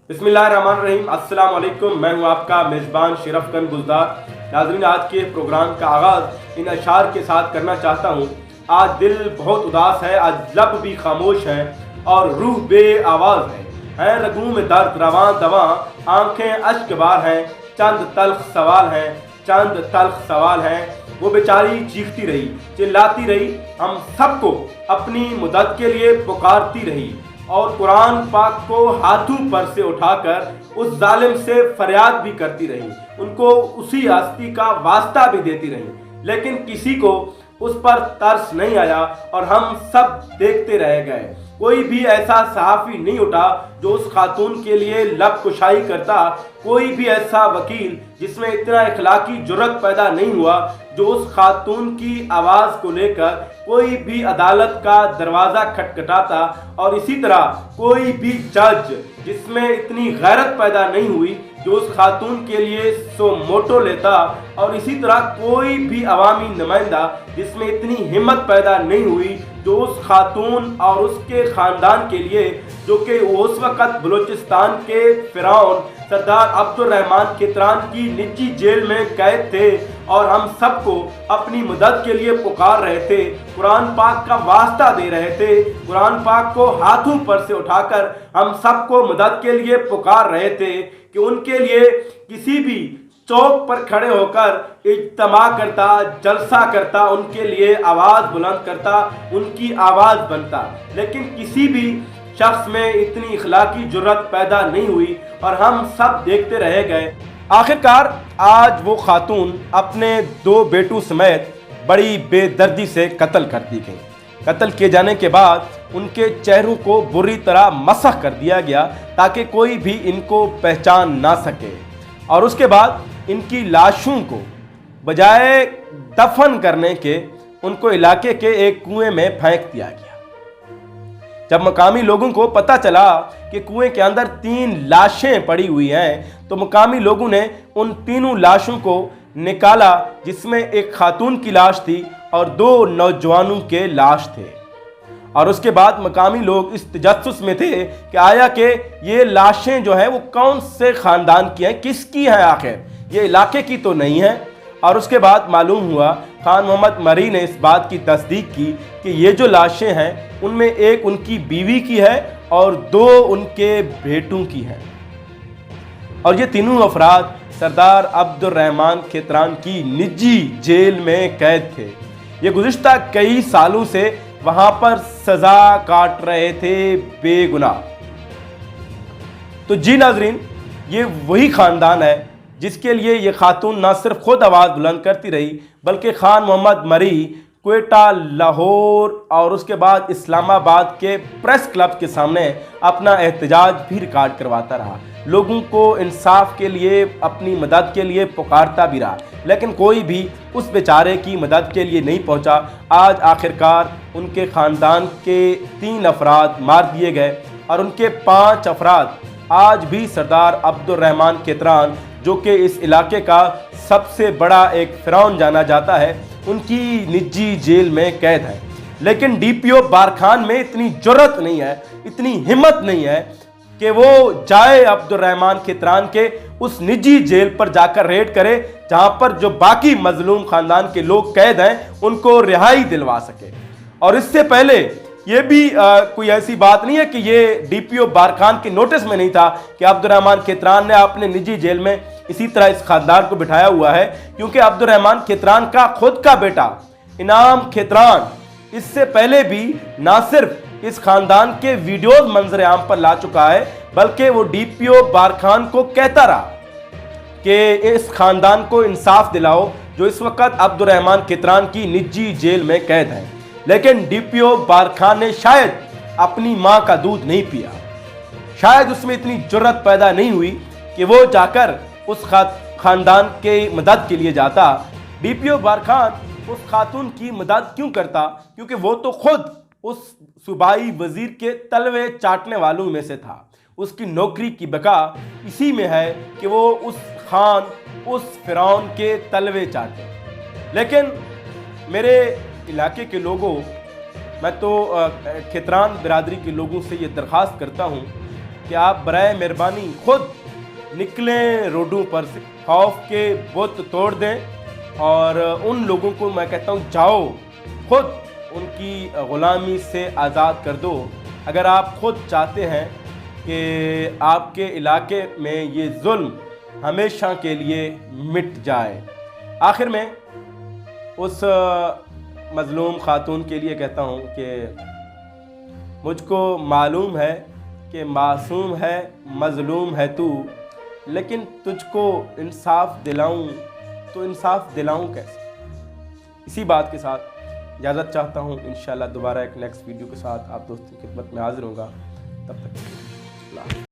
बिस्मिल्लाहिर्रहमानिर्रहीम। अस्सलाम वालेकुम। मैं हूं आपका मेज़बान शरफकन गुलजार। नाज़रीन, आज के प्रोग्राम का आगाज़ इन अशार के साथ करना चाहता हूं। आज दिल बहुत उदास है, आज लब भी खामोश है और रूह बे आवाज़ है रगों में दर्द रवां दवा, आंखें अश्क बार हैं, चंद तल्ख सवाल हैं, चंद तल्ख सवाल हैं। वो बेचारी चीखती रही, चिल्लाती रही, हम सबको अपनी मदद के लिए पुकारती रही और कुरान पाक को हाथों पर से उठाकर उस जालिम से फरियाद भी करती रही, उनको उसी हस्ती का वास्ता भी देती रही, लेकिन किसी को उस पर तरस नहीं आया और हम सब देखते रह गए। कोई भी ऐसा सहाफ़ी नहीं उठा जो उस खातून के लिए लब कुशाई करता, कोई भी ऐसा वकील जिसमें इतना इखलाकी जुर्रत पैदा नहीं हुआ जो उस खातून की आवाज़ को लेकर कोई भी अदालत का दरवाज़ा खटखटाता, और इसी तरह कोई भी जज जिसमें इतनी गैरत पैदा नहीं हुई जो उस खातून के लिए सो मोटो लेता, और इसी तरह कोई भी अवामी नुमाइंदा जिसमें इतनी हिम्मत पैदा नहीं हुई जो उस खातून और उसके ख़ानदान के लिए, जो कि उस वक़्त बलूचिस्तान के फ़िरौन सरदार अब्दुर्रहमान केतरान की निजी जेल में कैद थे और हम सबको अपनी मदद के लिए पुकार रहे थे, कुरान पाक का वास्ता दे रहे थे, कुरान पाक को हाथों पर से उठाकर हम सबको मदद के लिए पुकार रहे थे कि उनके लिए किसी भी चौक पर खड़े होकर इज्तिमा करता, जलसा करता, उनके लिए आवाज़ बुलंद करता, उनकी आवाज़ बनता, लेकिन किसी भी शख्स में इतनी इखलाकी जुर्रत पैदा नहीं हुई और हम सब देखते रह गए। आखिरकार आज वो खातून अपने 2 बेटों समेत बड़ी बेदर्दी से कत्ल कर दी गई। कत्ल किए जाने के बाद उनके चेहरों को बुरी तरह मसख कर दिया गया ताकि कोई भी इनको पहचान ना सके, और उसके बाद इनकी लाशों को बजाय दफन करने के उनको इलाके के एक कुएं में फेंक दिया गया। जब मकामी लोगों को पता चला कि कुएं के अंदर 3 लाशें पड़ी हुई हैं, तो मकामी लोगों ने उन तीनों लाशों को निकाला, जिसमें एक खातून की लाश थी और 2 नौजवानों के लाश थे। और उसके बाद मकामी लोग इस तजस्सुस में थे कि आया कि ये लाशें जो हैं वो कौन से ख़ानदान की हैं, किसकी हैं, आखिर ये इलाके की तो नहीं है। और उसके बाद मालूम हुआ, खान मोहम्मद मरी ने इस बात की तस्दीक की कि ये जो लाशें हैं उनमें एक उनकी बीवी की है और 2 उनके बेटों की हैं, और ये तीनों अफराद सरदार अब्दुर्रहमान केतरान की निजी जेल में कैद थे। ये गुज़िश्ता कई सालों से वहाँ पर सज़ा काट रहे थे बेगुनाह। तो जी नाजरीन, ये वही ख़ानदान है जिसके लिए ये खातून ना सिर्फ खुद आवाज़ बुलंद करती रही, बल्कि खान मोहम्मद मरी क्वेटा, लाहौर और उसके बाद इस्लामाबाद के प्रेस क्लब के सामने अपना एहतजाज भी रिकॉर्ड करवाता रहा, लोगों को इंसाफ के लिए, अपनी मदद के लिए पुकारता भी रहा, लेकिन कोई भी उस बेचारे की मदद के लिए नहीं पहुंचा। आज आखिरकार उनके ख़ानदान के 3 अफराद मार दिए गए और उनके 5 अफराद आज भी सरदार अब्दुर्रहमान केतरान, जो कि इस इलाके का सबसे बड़ा एक फ़िरौन जाना जाता है, उनकी निजी जेल में कैद है। लेकिन डीपीओ बारखान में इतनी जुर्रत नहीं है, इतनी हिम्मत नहीं है कि वो जाए अब्दुर्रहमान केतरान के उस निजी जेल पर जाकर रेड करे, जहां पर जो बाकी मजलूम ख़ानदान के लोग कैद हैं उनको रिहाई दिलवा सके। और इससे पहले ये भी कोई ऐसी बात नहीं है कि ये डीपीओ बारखान के नोटिस में नहीं था कि अब्दुर्रहमान केतरान ने अपने निजी जेल में इसी तरह इस खानदान को बिठाया हुआ है, क्योंकि अब्दुर्रहमान केतरान का खुद का बेटा इनाम केतरान इससे पहले भी ना सिर्फ इस खानदान के वीडियोज मंजर आम पर ला चुका है, बल्कि वो डीपीओ बारखान को कहता रहा कि इस खानदान को इंसाफ दिलाओ जो इस वक्त अब्दुर्रहमान केतरान की निजी जेल में कैद है। लेकिन डीपीओ बारखान ने शायद अपनी मां का दूध नहीं पिया, शायद उसमें इतनी जुर्रत पैदा नहीं हुई कि वो जाकर उस खानदान के मदद के लिए जाता। डीपीओ बारखान उस खातून की मदद क्यों करता? क्योंकि वो तो खुद उस सूबाई वजीर के तलवे चाटने वालों में से था। उसकी नौकरी की बका इसी में है कि वो उस खान, उस फ़िरौन के तलवे चाटे। लेकिन मेरे इलाके के लोगों, मैं तो केतरान बिरादरी के लोगों से ये दरख्वास्त करता हूँ कि आप बराए मेहरबानी खुद निकलें रोडों पर से, खौफ के बुत तोड़ दें और उन लोगों को मैं कहता हूँ जाओ खुद उनकी ग़ुलामी से आज़ाद कर दो। अगर आप खुद चाहते हैं कि आपके इलाके में ये जुल्म हमेशा के लिए मिट जाए। आखिर में उस मज़लूम ख़ातून के लिए कहता हूँ कि मुझको मालूम है कि मासूम है मज़लूम है तू, लेकिन तुझको इंसाफ दिलाऊं तो इंसाफ दिलाऊं कैसे। इसी बात के साथ इजाज़त चाहता हूं। इंशाअल्लाह दोबारा एक नेक्स्ट वीडियो के साथ आप दोस्तों की खिदमत में हाज़िर होगा। तब तक